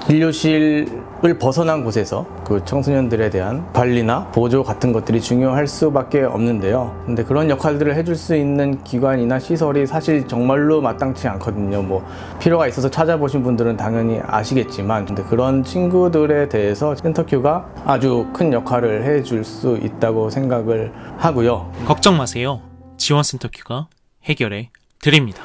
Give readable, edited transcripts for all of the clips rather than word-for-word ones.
진료실을 벗어난 곳에서 그 청소년들에 대한 관리나 보조 같은 것들이 중요할 수밖에 없는데요. 근데 그런 역할들을 해줄 수 있는 기관이나 시설이 사실 정말로 마땅치 않거든요. 뭐 필요가 있어서 찾아보신 분들은 당연히 아시겠지만, 근데 그런 친구들에 대해서 센터큐가 아주 큰 역할을 해줄 수 있다고 생각을 하고요. 걱정 마세요. 지원센터큐가 해결해 드립니다.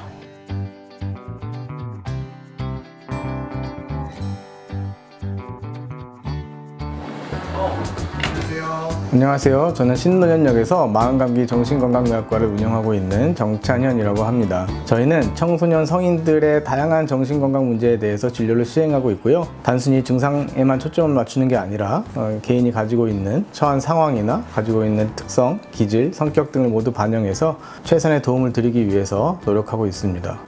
안녕하세요. 저는 신논현역에서 마음감기 정신건강의학과를 운영하고 있는 정찬현이라고 합니다. 저희는 청소년 성인들의 다양한 정신건강 문제에 대해서 진료를 시행하고 있고요. 단순히 증상에만 초점을 맞추는 게 아니라 개인이 가지고 있는 처한 상황이나 가지고 있는 특성, 기질, 성격 등을 모두 반영해서 최선의 도움을 드리기 위해서 노력하고 있습니다.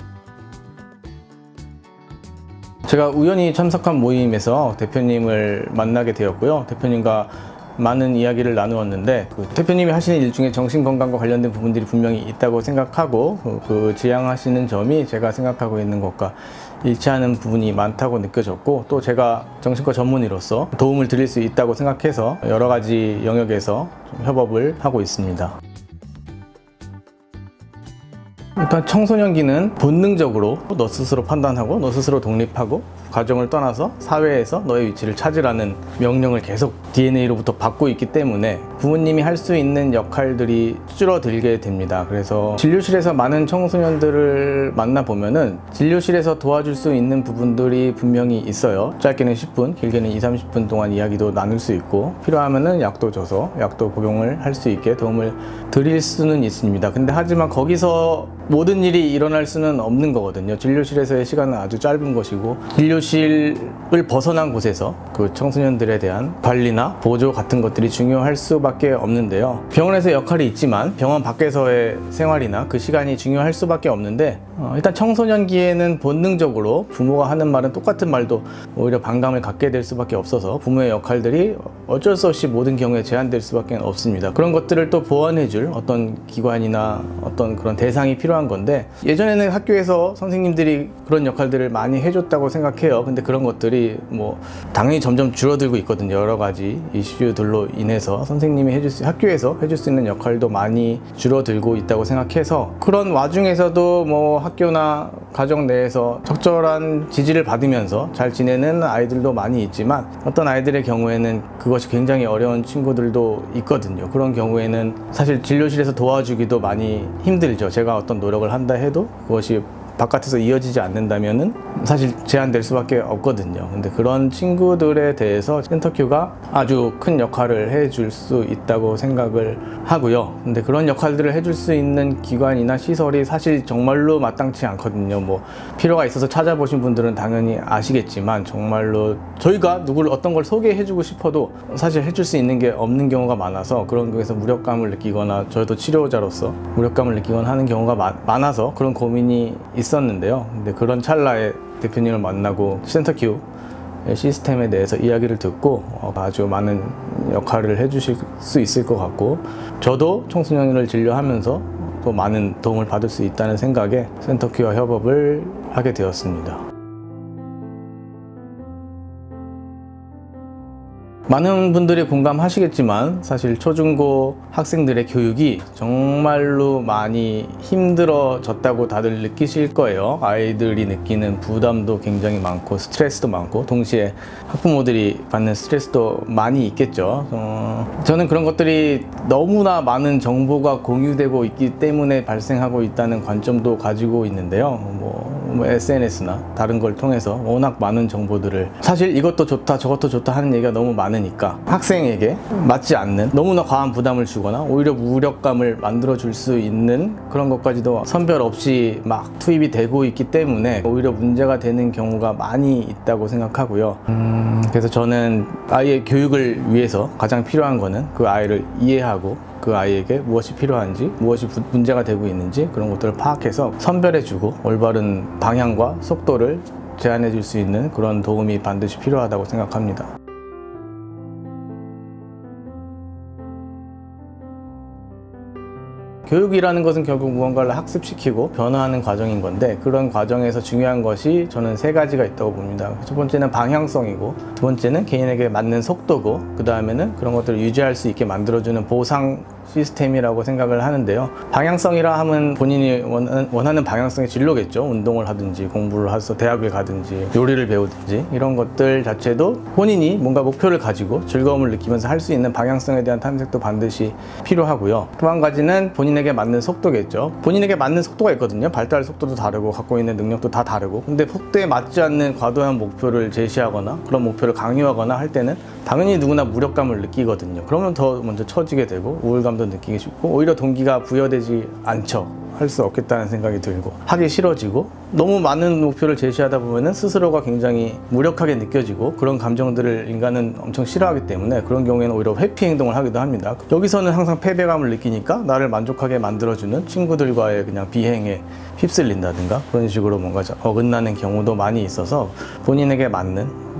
제가 우연히 참석한 모임에서 대표님을 만나게 되었고요. 대표님과 많은 이야기를 나누었는데, 그 대표님이 하시는 일 중에 정신건강과 관련된 부분들이 분명히 있다고 생각하고, 그 지향하시는 점이 제가 생각하고 있는 것과 일치하는 부분이 많다고 느껴졌고, 또 제가 정신과 전문의로서 도움을 드릴 수 있다고 생각해서 여러 가지 영역에서 좀 협업을 하고 있습니다. 일단 청소년기는 본능적으로 너 스스로 판단하고 너 스스로 독립하고 가정을 떠나서 사회에서 너의 위치를 찾으라는 명령을 계속 DNA로부터 받고 있기 때문에 부모님이 할 수 있는 역할들이 줄어들게 됩니다. 그래서 진료실에서 많은 청소년들을 만나보면은 진료실에서 도와줄 수 있는 부분들이 분명히 있어요. 짧게는 10분, 길게는 20-30분 동안 이야기도 나눌 수 있고, 필요하면은 약도 줘서 약도 복용을 할 수 있게 도움을 드릴 수는 있습니다. 근데 하지만 거기서 모든 일이 일어날 수는 없는 거거든요. 진료실에서의 시간은 아주 짧은 것이고, 진료실을 벗어난 곳에서 그 청소년들에 대한 관리나 보조 같은 것들이 중요할 수밖에 없는데요. 병원에서 역할이 있지만 병원 밖에서의 생활이나 그 시간이 중요할 수밖에 없는데, 일단 청소년기에는 본능적으로 부모가 하는 말은 똑같은 말도 오히려 반감을 갖게 될 수밖에 없어서 부모의 역할들이 어쩔 수 없이 모든 경우에 제한될 수밖에 없습니다. 그런 것들을 또 보완해줄 어떤 기관이나 어떤 그런 대상이 필요한 건데, 예전에는 학교에서 선생님들이 그런 역할들을 많이 해줬다고 생각해요. 근데 그런 것들이 뭐 당연히 점점 줄어들고 있거든요. 여러 가지 이슈들로 인해서 선생님이 학교에서 해줄 수 있는 역할도 많이 줄어들고 있다고 생각해서, 그런 와중에서도 뭐 학교나 가정 내에서 적절한 지지를 받으면서 잘 지내는 아이들도 많이 있지만, 어떤 아이들의 경우에는 그것이 굉장히 어려운 친구들도 있거든요. 그런 경우에는 사실 진료실에서 도와주기도 많이 힘들죠. 제가 어떤 노력을 한다 해도 그것이 바깥에서 이어지지 않는다면은 사실 제한될 수밖에 없거든요. 근데 그런 친구들에 대해서 센터큐가 아주 큰 역할을 해줄 수 있다고 생각을 하고요. 근데 그런 역할들을 해줄 수 있는 기관이나 시설이 사실 정말로 마땅치 않거든요. 뭐 필요가 있어서 찾아보신 분들은 당연히 아시겠지만, 정말로 저희가 누구를 어떤 걸 소개해주고 싶어도 사실 해줄 수 있는 게 없는 경우가 많아서, 그런 거에서 무력감을 느끼거나 저희도 치료자로서 무력감을 느끼거나 하는 경우가 많아서 그런 고민이 있었는데요. 근데 그런 찰나에 대표님을 만나고 센터큐 시스템에 대해서 이야기를 듣고 아주 많은 역할을 해주실 수 있을 것 같고, 저도 청소년을 진료하면서 또 많은 도움을 받을 수 있다는 생각에 센터큐와 협업을 하게 되었습니다. 많은 분들이 공감하시겠지만 사실 초중고 학생들의 교육이 정말로 많이 힘들어졌다고 다들 느끼실 거예요. 아이들이 느끼는 부담도 굉장히 많고 스트레스도 많고, 동시에 학부모들이 받는 스트레스도 많이 있겠죠. 저는 그런 것들이 너무나 많은 정보가 공유되고 있기 때문에 발생하고 있다는 관점도 가지고 있는데요. 뭐 SNS나 다른 걸 통해서 워낙 많은 정보들을, 사실 이것도 좋다 저것도 좋다 하는 얘기가 너무 많으니까 학생에게 맞지 않는 너무나 과한 부담을 주거나 오히려 무력감을 만들어 줄 수 있는 그런 것까지도 선별 없이 막 투입이 되고 있기 때문에 오히려 문제가 되는 경우가 많이 있다고 생각하고요. 그래서 저는 아이의 교육을 위해서 가장 필요한 거는 그 아이를 이해하고 그 아이에게 무엇이 필요한지, 무엇이 문제가 되고 있는지 그런 것들을 파악해서 선별해주고 올바른 방향과 속도를 제안해 줄 수 있는 그런 도움이 반드시 필요하다고 생각합니다. 교육이라는 것은 결국 무언가를 학습시키고 변화하는 과정인 건데, 그런 과정에서 중요한 것이 저는 세 가지가 있다고 봅니다. 첫 번째는 방향성이고, 두 번째는 개인에게 맞는 속도고, 그 다음에는 그런 것들을 유지할 수 있게 만들어주는 보상 시스템이라고 생각을 하는데요. 방향성이라 하면 본인이 원하는 방향성의 진로겠죠. 운동을 하든지 공부를 해서 대학을 가든지 요리를 배우든지 이런 것들 자체도 본인이 뭔가 목표를 가지고 즐거움을 느끼면서 할 수 있는 방향성에 대한 탐색도 반드시 필요하고요. 또 한 가지는 본인에게 맞는 속도겠죠. 본인에게 맞는 속도가 있거든요. 발달 속도도 다르고 갖고 있는 능력도 다 다르고, 근데 속도에 맞지 않는 과도한 목표를 제시하거나 그런 목표를 강요하거나 할 때는 당연히 누구나 무력감을 느끼거든요. 그러면 더 먼저 처지게 되고 우울감도 느끼기 쉽고, 오히려 동기가 부여되지 않죠. 할 수 없겠다는 생각이 들고 하기 싫어지고, 너무 많은 목표를 제시하다 보면은 스스로가 굉장히 무력하게 느껴지고, 그런 감정들을 인간은 엄청 싫어하기 때문에 그런 경우에는 오히려 회피 행동을 하기도 합니다. 여기서는 항상 패배감을 느끼니까 나를 만족하게 만들어주는 친구들과의 그냥 비행에 휩쓸린다든가 그런 식으로 뭔가 어긋나는 경우도 많이 있어서, 본인에게 맞는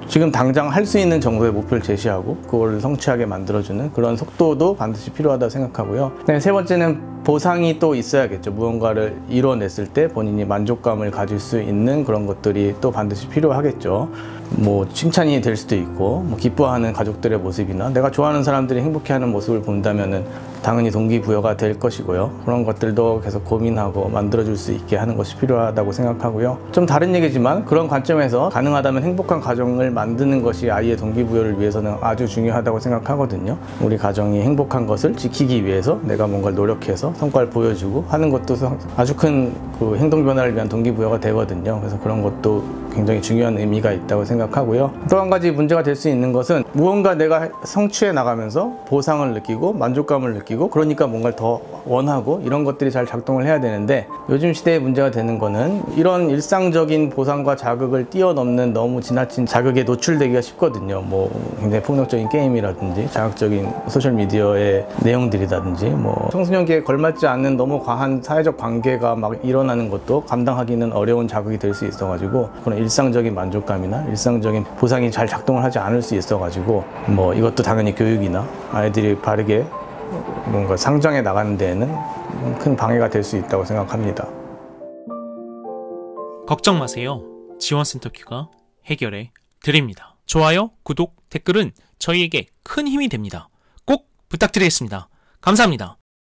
지금 당장 할 수 있는 정도의 목표를 제시하고 그걸 성취하게 만들어주는 그런 속도도 반드시 필요하다고 생각하고요. 세 번째는 보상이 또 있어야겠죠. 무언가를 이뤄냈을 때 본인이 만족감을 가질 수 있는 그런 것들이 또 반드시 필요하겠죠. 칭찬이 될 수도 있고, 기뻐하는 가족들의 모습이나 내가 좋아하는 사람들이 행복해하는 모습을 본다면은 당연히 동기부여가 될 것이고요. 그런 것들도 계속 고민하고 만들어줄 수 있게 하는 것이 필요하다고 생각하고요. 좀 다른 얘기지만 그런 관점에서 가능하다면 행복한 가정을 만드는 것이 아이의 동기부여를 위해서는 아주 중요하다고 생각하거든요. 우리 가정이 행복한 것을 지키기 위해서 내가 뭔가를 노력해서 성과를 보여주고 하는 것도 아주 큰 그 행동 변화를 위한 동기부여가 되거든요. 그래서 그런 것도 굉장히 중요한 의미가 있다고 생각하고요. 또 한 가지 문제가 될 수 있는 것은, 무언가 내가 성취해 나가면서 보상을 느끼고 만족감을 느끼고, 그러니까 뭔가를 더 원하고 이런 것들이 잘 작동을 해야 되는데, 요즘 시대에 문제가 되는 거는 이런 일상적인 보상과 자극을 뛰어넘는 너무 지나친 자극에 노출되기가 쉽거든요. 굉장히 폭력적인 게임이라든지 자극적인 소셜미디어의 내용들이라든지, 청소년기에 걸맞지 않는 너무 과한 사회적 관계가 막 일어나는 것도 감당하기는 어려운 자극이 될 수 있어가지고, 그런 일상적인 만족감이나 일상적인 보상이 잘 작동을 하지 않을 수 있어가지고, 이것도 당연히 교육이나 아이들이 바르게 뭔가 성장해 나가는 데에는 큰 방해가 될 수 있다고 생각합니다. 걱정 마세요. 지원센터 큐가 해결해 드립니다. 좋아요, 구독, 댓글은 저희에게 큰 힘이 됩니다. 꼭 부탁드리겠습니다. 감사합니다.